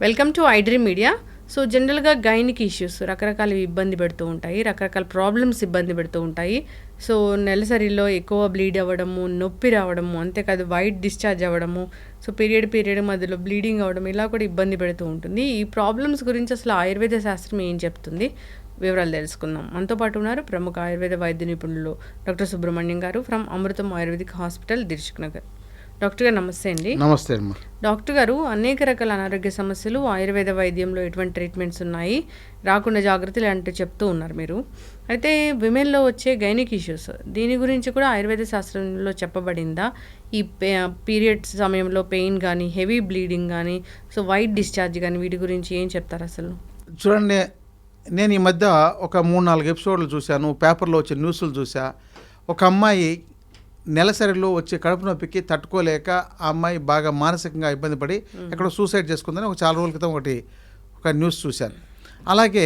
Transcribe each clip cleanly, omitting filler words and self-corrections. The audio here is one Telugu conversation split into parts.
Welcome to iDream media. So జనరల్గా గైనిక్ ఇష్యూస్ రకరకాల ఇబ్బంది పెడుతూ ఉంటాయి, రకరకాల ప్రాబ్లమ్స్ ఇబ్బంది పెడుతూ ఉంటాయి. సో నెలసరిలో ఎక్కువ బ్లీడ్ అవ్వడము, నొప్పి రావడము, అంతేకాదు వైట్ డిశ్చార్జ్ అవ్వడము, సో పీరియడ్ మధ్యలో బ్లీడింగ్ అవ్వడం, ఇలా కూడా ఇబ్బంది పెడుతూ ఉంటుంది. ఈ ప్రాబ్లమ్స్ గురించి అసలు ఆయుర్వేద శాస్త్రం ఏం చెప్తుంది, వివరాలు తెలుసుకుందాం. మనతో పాటు ఉన్నారు ప్రముఖ ఆయుర్వేద వైద్య నిపుణులు డాక్టర్ సుబ్రహ్మణ్యం గారు from Amrutham ayurvedic hospital, Dilsukh Nagar. Doctor గారు నమస్తే అండి. నమస్తే అమ్మా. డాక్టర్ గారు, అనేక రకాల అనారోగ్య సమస్యలు ఆయుర్వేద వైద్యంలో ఎటువంటి ట్రీట్మెంట్స్ ఉన్నాయి, రాకుండా జాగ్రత్తలు అంటే చెప్తూ ఉన్నారు మీరు. అయితే విమెన్లో వచ్చే గైనిక్ ఇష్యూస్, దీని గురించి కూడా ఆయుర్వేద శాస్త్రంలో చెప్పబడిందా? ఈ పీరియడ్స్ సమయంలో పెయిన్ కానీ, హెవీ బ్లీడింగ్ కానీ, సో వైట్ డిశ్చార్జ్ కానీ, వీటి గురించి ఏం చెప్తారు అసలు? చూడండి, నేను ఈ మధ్య ఒక 3-4 ఎపిసోడ్లు చూశాను, పేపర్లో వచ్చే న్యూస్లు చూసా. ఒక అమ్మాయి నెలసరిలో వచ్చే కడుపు నొప్పికి తట్టుకోలేక ఆ అమ్మాయి బాగా మానసికంగా ఇబ్బంది పడి ఎక్కడో సూసైడ్ చేసుకుందని చాలా రోజుల క్రితం ఒక న్యూస్ చూశాను. అలాగే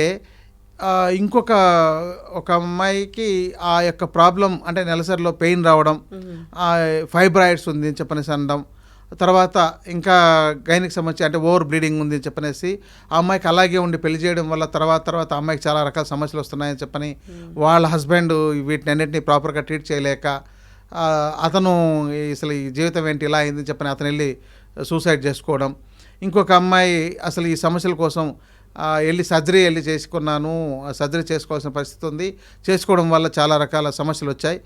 ఒక అమ్మాయికి ఆ యొక్క ప్రాబ్లం అంటే నెలసరిలో పెయిన్ రావడం, ఫైబ్రాయిడ్స్ ఉంది అని చెప్పనేసి అనడం, తర్వాత ఇంకా గైనిక్ సమస్య అంటే ఓవర్ బ్లీడింగ్ ఉంది అని చెప్పనేసి ఆ అమ్మాయికి అలాగే ఉండి పెళ్లి చేయడం వల్ల తర్వాత ఆ అమ్మాయికి చాలా రకాల సమస్యలు వస్తున్నాయని చెప్పని వాళ్ళ హస్బెండ్ వీటిని అన్నింటినీ ప్రాపర్గా ట్రీట్ చేయలేక అతను అసలు ఈ జీవితం ఏంటి ఇలా అయిందని చెప్పని అతను వెళ్ళి సూసైడ్ చేసుకోవడం. ఇంకొక అమ్మాయి అసలు ఈ సమస్యల కోసం సర్జరీ చేసుకున్నాను, సర్జరీ చేసుకోవాల్సిన పరిస్థితి ఉంది, చేసుకోవడం వల్ల చాలా రకాల సమస్యలు వచ్చాయి,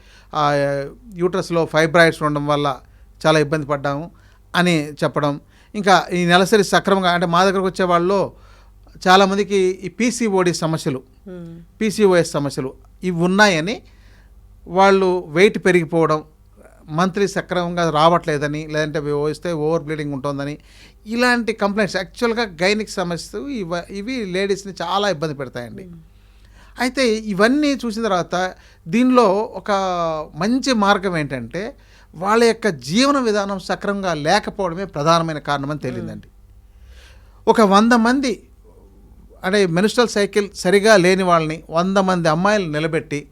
యూట్రస్లో ఫైబ్రాయిడ్స్ ఉండడం వల్ల చాలా ఇబ్బంది పడ్డాము అని చెప్పడం. ఇంకా ఈ నెలసరి సక్రమంగా అంటే మా దగ్గరకు వచ్చే వాళ్ళు చాలామందికి ఈ PCOS సమస్యలు ఇవి ఉన్నాయని, వాళ్ళు వెయిట్ పెరిగిపోవడం, మంత్లీ సక్రమంగా రావట్లేదని, లేదంటే వస్తే ఓవర్ బ్లీడింగ్ ఉంటుందని, ఇలాంటి కంప్లైంట్స్ యాక్చువల్గా గైనిక్ సమస్యలు ఇవి లేడీస్ని చాలా ఇబ్బంది పెడతాయండి. అయితే ఇవన్నీ చూసిన తర్వాత దీనిలో ఒక మంచి మార్గం ఏంటంటే వాళ్ళ యొక్క జీవన విధానం సక్రమంగా లేకపోవడమే ప్రధానమైన కారణమని తేలిందండి. ఒక 100 మంది అంటే మెన్స్ట్రువల్ సైకిల్ సరిగా లేని వాళ్ళని 100 మంది అమ్మాయిలు నిలబెట్టి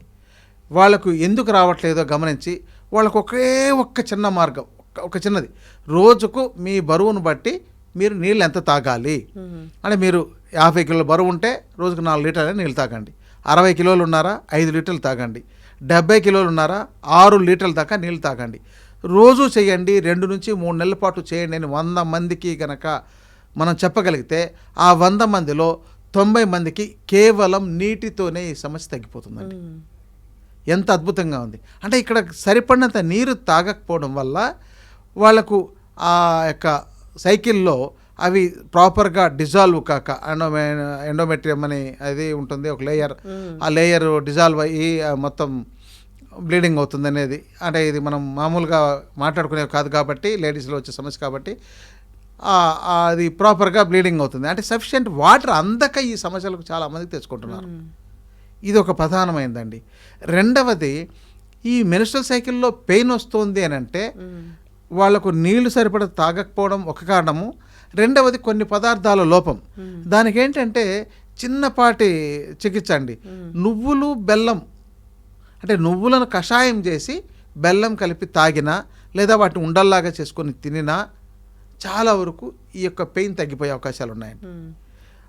వాళ్ళకు ఎందుకు రావట్లేదో గమనించి వాళ్ళకు ఒక్క చిన్న మార్గం, ఒక చిన్నది, రోజుకు మీ బరువును బట్టి మీరు నీళ్ళు ఎంత తాగాలి అంటే, మీరు 50 కిలోల బరువు ఉంటే రోజుకు 4 లీటర్ల నీళ్ళు తాగండి, 60 కిలోలు ఉన్నారా 5 లీటర్లు తాగండి, 70 కిలోలు ఉన్నారా 6 లీటర్ల దాకా నీళ్ళు తాగండి, రోజు చేయండి, 2 నుంచి 3 నెలల పాటు చేయండి అని 100 మందికి కనుక మనం చెప్పగలిగితే ఆ 100 మందిలో 90 మందికి కేవలం నీటితోనే ఈ సమస్య తగ్గిపోతుందండి. ఎంత అద్భుతంగా ఉంది అంటే, ఇక్కడ సరిపడినంత నీరు తాగకపోవడం వల్ల వాళ్లకు ఆ యొక్క సైకిల్లో అవి ప్రాపర్గా డిజాల్వ్ కాక ఎండోమెట్రియం అని అది ఉంటుంది, ఒక లేయర్, ఆ లేయర్ డిజాల్వ్ అయ్యి మొత్తం బ్లీడింగ్ అవుతుంది అనేది. అంటే ఇది మనం మామూలుగా మాట్లాడుకునేవి కాదు కాబట్టి, లేడీస్లో వచ్చే సమస్య కాబట్టి అది ప్రాపర్గా బ్లీడింగ్ అవుతుంది. అంటే సఫిషియెంట్ వాటర్ అందక ఈ సమస్యలకు చాలామందికి తెచ్చుకుంటున్నారు. ఇది ఒక ప్రధానమైందండి. రెండవది, ఈ మెన్స్ట్రువల్ సైకిల్లో పెయిన్ వస్తుంది అని అంటే వాళ్లకు నీళ్లు సరిపడ తాగకపోవడం ఒక కారణము. రెండవది, కొన్ని పదార్థాల లోపం. దానికి ఏంటంటే చిన్నపాటి చికిత్స అండి. నువ్వులు బెల్లం అంటే నువ్వులను కషాయం చేసి బెల్లం కలిపి తాగినా, లేదా వాటిని ఉండల్లాగా చేసుకొని తినినా చాలా వరకు ఈ యొక్క పెయిన్ తగ్గిపోయే అవకాశాలు ఉన్నాయండి.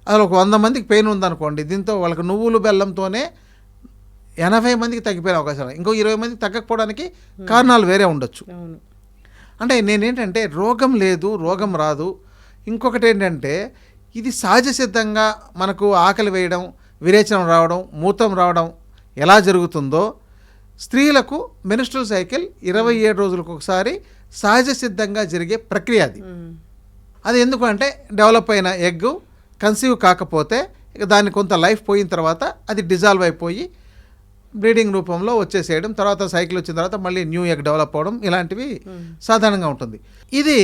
అసలు ఒక 100 మందికి పెయిన్ ఉందనుకోండి, దీంతో వాళ్ళకి నువ్వులు బెల్లంతోనే 80 మందికి తగ్గిపోయిన అవకాశాలు, ఇంకో 20 మందికి తగ్గకపోవడానికి కారణాలు వేరే ఉండొచ్చు. అంటే నేనేంటంటే రోగం లేదు, రోగం రాదు. ఇంకొకటి ఏంటంటే ఇది సహజ సిద్ధంగా మనకు ఆకలి వేయడం, విరేచనం రావడం, మూత్రం రావడం ఎలా జరుగుతుందో స్త్రీలకు మెన్స్ట్రువల్ సైకిల్ 27 రోజులకు ఒకసారి సహజ సిద్ధంగా జరిగే ప్రక్రియ అది. అది ఎందుకు అంటే, డెవలప్ అయిన ఎగ్ కన్సీవ్ కాకపోతే ఇక దాన్ని కొంత లైఫ్ పోయిన తర్వాత అది డిజాల్వ్ అయిపోయి బ్లీడింగ్ రూపంలో వచ్చేసేయడం, తర్వాత సైకిల్ వచ్చిన తర్వాత మళ్ళీ న్యూ ఎగ్ డెవలప్ అవ్వడం, ఇలాంటివి సాధారణంగా ఉంటుంది. ఇది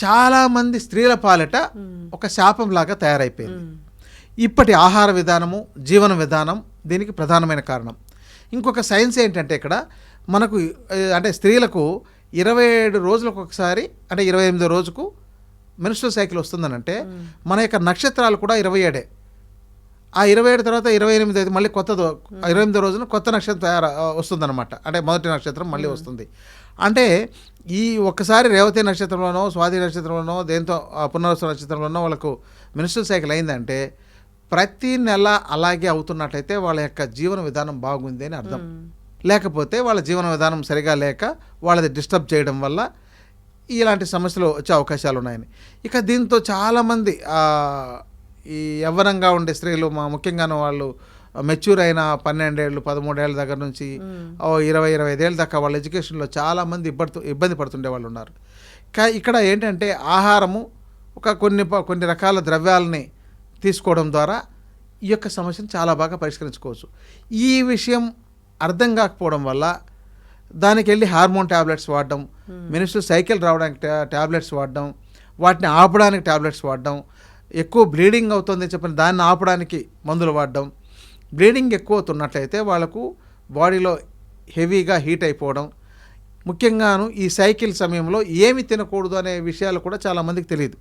చాలామంది స్త్రీల పాలిట ఒక శాపంలాగా తయారైపోయింది. ఇప్పటి ఆహార విధానము, జీవన విధానం దీనికి ప్రధానమైన కారణం. ఇంకొక సైన్స్ ఏంటంటే, ఇక్కడ మనకు అంటే స్త్రీలకు 27 రోజులకు ఒకసారి అంటే 28వ రోజుకు మెన్స్ట్రువల్ సైకిల్ వస్తుందనంటే మన యొక్క నక్షత్రాలు కూడా 27. ఆ 27 తర్వాత 28 మళ్ళీ 28వ రోజున కొత్త నక్షత్రం వస్తుందన్నమాట. అంటే మొదటి నక్షత్రం మళ్ళీ వస్తుంది. అంటే ఈ ఒక్కసారి రేవతి నక్షత్రంలోనో స్వాతి నక్షత్రంలోనో దేంతో పునర్వసు నక్షత్రంలోనో వాళ్ళకు మెన్స్ట్రువల్ సైకిల్ అయిందంటే ప్రతి నెల అలాగే అవుతున్నట్లయితే వాళ్ళ యొక్క జీవన విధానం బాగుంది అని అర్థం. లేకపోతే వాళ్ళ జీవన విధానం సరిగా లేక వాళ్ళది డిస్టర్బ్ చేయడం వల్ల ఇలాంటి సమస్యలు వచ్చే అవకాశాలు ఉన్నాయని. ఇక దీంతో చాలామంది ఈ యవ్వనంగా ఉండే స్త్రీలు ముఖ్యంగాను వాళ్ళు మెచ్యూర్ అయిన 12 ఏళ్ళు 13 ఏళ్ళ దగ్గర నుంచి 20-25 ఏళ్ళ దాకా వాళ్ళ ఎడ్యుకేషన్లో చాలామంది ఇబ్బంది పడుతుండే వాళ్ళు ఉన్నారు. ఇక్కడ ఏంటంటే ఆహారము కొన్ని రకాల ద్రవ్యాలని తీసుకోవడం ద్వారా ఈ యొక్క సమస్యను చాలా బాగా పరిష్కరించుకోవచ్చు. ఈ విషయం అర్థం కాకపోవడం వల్ల దానికి వెళ్ళి హార్మోన్ ట్యాబ్లెట్స్ వాడడం, మెన్స్ట్రువల్ సైకిల్ రావడానికి ట్యాబ్లెట్స్ వాడడం, వాటిని ఆపడానికి ట్యాబ్లెట్స్ వాడడం, ఎక్కువ బ్లీడింగ్ అవుతుంది చెప్పిన దాన్ని ఆపడానికి మందులు వాడడం. బ్లీడింగ్ ఎక్కువ అవుతున్నట్లయితే వాళ్ళకు బాడీలో హెవీగా హీట్ అయిపోవడం, ముఖ్యంగాను ఈ సైకిల్ సమయంలో ఏమి తినకూడదు అనే విషయాలు కూడా చాలామందికి తెలియదు.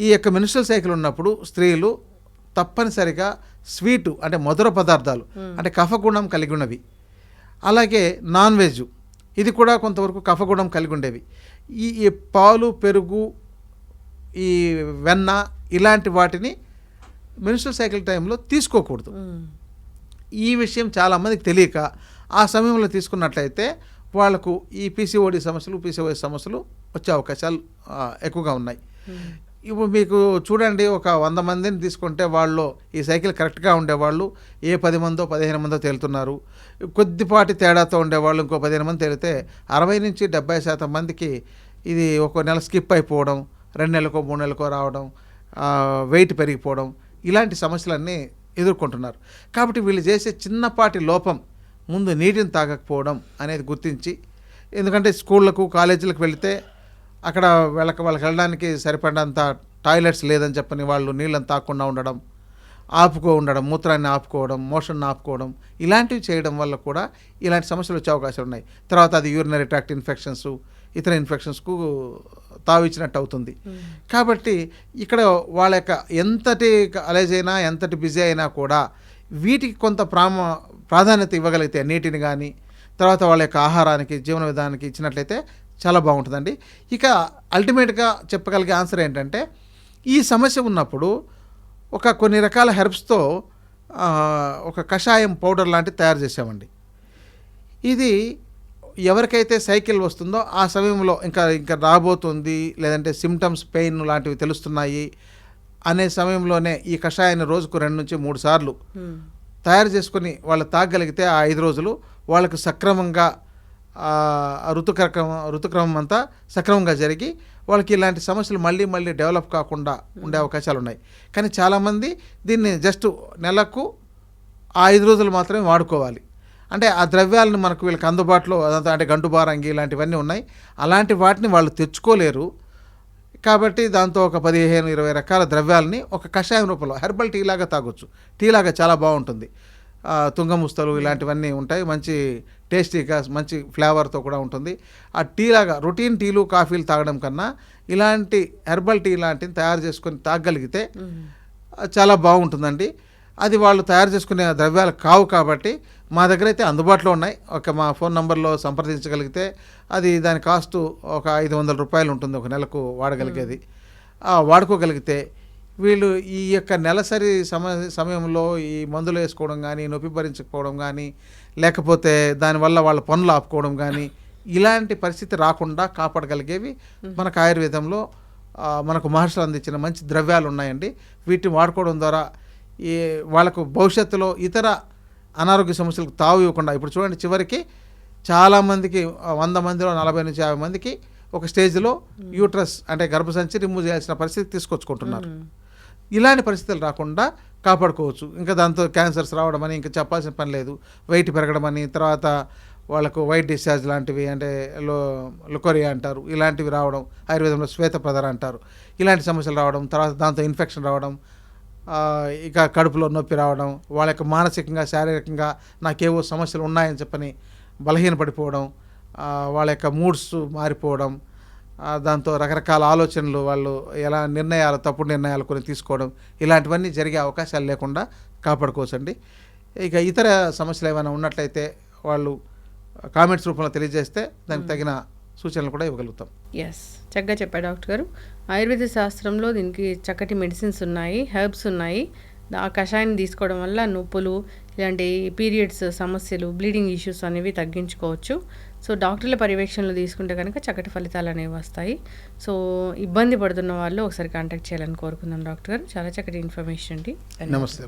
ఈ యొక్క మెన్స్ట్రువల్ సైకిల్ ఉన్నప్పుడు స్త్రీలు తప్పనిసరిగా స్వీటు అంటే మధుర పదార్థాలు అంటే కఫగుణం కలిగి ఉన్నవి, అలాగే నాన్ వెజ్ ఇది కూడా కొంతవరకు కఫగుణం కలిగి ఉండేవి, ఈ పాలు పెరుగు ఈ వెన్న ఇలాంటి వాటిని మెన్స్ట్రువల్ సైకిల్ టైంలో తీసుకోకూడదు. ఈ విషయం చాలామందికి తెలియక ఆ సమయంలో తీసుకున్నట్లయితే వాళ్ళకు ఈ పీసీఓడి సమస్యలు పీసీఓఎస్ సమస్యలు వచ్చే అవకాశాలు ఎక్కువగా ఉన్నాయి. ఇప్పుడు మీకు చూడండి, ఒక 100 మందిని తీసుకుంటే వాళ్ళు ఈ సైకిల్ కరెక్ట్గా ఉండేవాళ్ళు 10 మందో 15 మందో తేలుతున్నారు. కొద్దిపాటి తేడాతో ఉండేవాళ్ళు ఇంకో 15 మంది తేలితే 60-70% మందికి ఇది ఒక నెల స్కిప్ అయిపోవడం, 2 నెలలకో 3 నెలలకో రావడం, వెయిట్ పెరిగిపోవడం ఇలాంటి సమస్యలన్నీ ఎదుర్కొంటున్నారు. కాబట్టి వీళ్ళు చేసే చిన్నపాటి లోపం ముందు నీటిని తాగకపోవడం అనేది గుర్తించి, ఎందుకంటే స్కూళ్ళకు కాలేజీలకు వెళితే అక్కడ వాళ్ళకి వెళ్ళడానికి సరిపడినంత టాయిలెట్స్ లేదని చెప్పని వాళ్ళు నీళ్ళని తాగకుండా ఉండడం, ఉండడం, మూత్రాన్ని ఆపుకోవడం, మోషన్ ఆపుకోవడం ఇలాంటివి చేయడం వల్ల కూడా ఇలాంటి సమస్యలు వచ్చే అవకాశాలు ఉన్నాయి. తర్వాత అది యూరినరీ ట్రాక్ట్ ఇన్ఫెక్షన్స్ ఇతర ఇన్ఫెక్షన్స్కు తావిచ్చినట్టు అవుతుంది. కాబట్టి ఇక్కడ వాళ్ళ యొక్క ఎంతటి అలర్జీ అయినా ఎంతటి బిజీ అయినా కూడా వీటికి కొంత ప్రాధాన్యత ఇవ్వగలిగితే, నీటిని కానీ తర్వాత వాళ్ళ యొక్క ఆహారానికి జీవన విధానానికి ఇచ్చినట్లయితే చాలా బాగుంటుందండి. ఇక అల్టిమేట్గా చెప్పగలిగే ఆన్సర్ ఏంటంటే, ఈ సమస్య ఉన్నప్పుడు కొన్ని రకాల హెర్బ్స్తో ఒక కషాయం పౌడర్ లాంటివి తయారు చేసామండి. ఇది ఎవరికైతే సైకిల్ వస్తుందో ఆ సమయంలో ఇంకా రాబోతుంది, లేదంటే సిమ్టమ్స్ పెయిన్ లాంటివి తెలుస్తున్నాయి అనే సమయంలోనే ఈ కషాయాన్ని రోజుకు 2 నుంచి 3 సార్లు తయారు చేసుకుని వాళ్ళు తాగలిగితే ఆ 5 రోజులు వాళ్ళకు సక్రమంగా ఋతుక్రమం అంతా సక్రమంగా జరిగి వాళ్ళకి ఇలాంటి సమస్యలు మళ్ళీ డెవలప్ కాకుండా ఉండే అవకాశాలు ఉన్నాయి. కానీ చాలామంది దీన్ని జస్ట్ నెలకు ఆ 5 రోజులు మాత్రమే వాడుకోవాలి. అంటే ఆ ద్రవ్యాలను మనకు వీళ్ళకి అందుబాటులో అంటే గంటుబారంగి ఇలాంటివన్నీ ఉన్నాయి, అలాంటి వాటిని వాళ్ళు తెచ్చుకోలేరు. కాబట్టి దాంతో ఒక 15-20 రకాల ద్రవ్యాలని ఒక కషాయం రూపంలో హెర్బల్ టీ లాగా తాగొచ్చు. టీ లాగా చాలా బాగుంటుంది. తుంగముస్తలు ఇలాంటివన్నీ ఉంటాయి, మంచి టేస్టీగా మంచి ఫ్లేవర్తో కూడా ఉంటుంది. ఆ టీ లాగా రొటీన్ టీలు కాఫీలు తాగడం కన్నా ఇలాంటి హెర్బల్ టీ లాంటివి తయారు చేసుకొని తాగగలిగితే చాలా బాగుంటుందండి. అది వాళ్ళు తయారు చేసుకునే ద్రవ్యాలు కావు కాబట్టి మా దగ్గర అయితే అందుబాటులో ఉన్నాయి. మా ఫోన్ నంబర్లో సంప్రదించగలిగితే అది దాని కాస్ట్ ఒక 500 రూపాయలు ఉంటుంది ఒక నెలకు వాడగలిగేది. వాడుకోగలిగితే వీళ్ళు ఈ యొక్క నెలసరి సమయంలో ఈ మందులు వేసుకోవడం కానీ, నొప్పి భరించకపోవడం కానీ, లేకపోతే దానివల్ల వాళ్ళ పనులు ఆపుకోవడం కానీ ఇలాంటి పరిస్థితి రాకుండా కాపాడగలిగేవి మనకు ఆయుర్వేదంలో మనకు మహర్షులు అందించిన మంచి ద్రవ్యాలు ఉన్నాయండి. వీటిని వాడుకోవడం ద్వారా వాళ్ళకు భవిష్యత్తులో ఇతర అనారోగ్య సమస్యలకు తావు ఇవ్వకుండా, ఇప్పుడు చూడండి చివరికి చాలామందికి 100 మందిలో 40-50 మందికి ఒక స్టేజ్లో యూట్రస్ అంటే గర్భసంచి రిమూవ్ చేయాల్సిన పరిస్థితి తీసుకొచ్చుకుంటున్నారు. ఇలాంటి పరిస్థితులు రాకుండా కాపాడుకోవచ్చు. ఇంకా దాంతో క్యాన్సర్స్ రావడం అని ఇంకా చెప్పాల్సిన పని లేదు, వెయిట్ పెరగడం అని, తర్వాత వాళ్ళకు వైట్ డిశ్చార్జ్ లాంటివి అంటే లుకోరియా అంటారు, ఇలాంటివి రావడం, ఆయుర్వేదంలో శ్వేతప్రదర అంటారు, ఇలాంటి సమస్యలు రావడం, తర్వాత దాంతో ఇన్ఫెక్షన్ రావడం, ఇక కడుపులో నొప్పి రావడం, వాళ్ళ యొక్క మానసికంగా శారీరకంగా నాకేవో సమస్యలు ఉన్నాయని చెప్పని బలహీనపడిపోవడం, వాళ్ళ యొక్క మూడ్స్ మారిపోవడం, దాంతో రకరకాల ఆలోచనలు వాళ్ళు ఎలా తప్పుడు నిర్ణయాలు కొన్ని తీసుకోవడం, ఇలాంటివన్నీ జరిగే అవకాశాలు లేకుండా కాపాడుకోవచ్చండి. ఇక ఇతర సమస్యలు ఏమైనా ఉన్నట్లయితే వాళ్ళు కామెంట్స్ రూపంలో తెలియజేస్తే దానికి తగిన సూచనలు కూడా ఇవ్వగలుగుతాం. ఎస్, చక్కగా చెప్పారు డాక్టర్ గారు. ఆయుర్వేద శాస్త్రంలో దీనికి చక్కటి మెడిసిన్స్ ఉన్నాయి, హెర్బ్స్ ఉన్నాయి. ఆ కషాయాన్ని తీసుకోవడం వల్ల నొప్పులు, ఇలాంటి పీరియడ్స్ సమస్యలు, బ్లీడింగ్ ఇష్యూస్ అనేవి తగ్గించుకోవచ్చు. సో డాక్టర్ల పర్యవేక్షణలో తీసుకుంటే కనుక చక్కటి ఫలితాలు అనేవి వస్తాయి. సో ఇబ్బంది పడుతున్న వాళ్ళు ఒకసారి కాంటాక్ట్ చేయాలని కోరుకుందాం డాక్టర్ గారు. చాలా చక్కటి ఇన్ఫర్మేషన్ అండి. నమస్తే.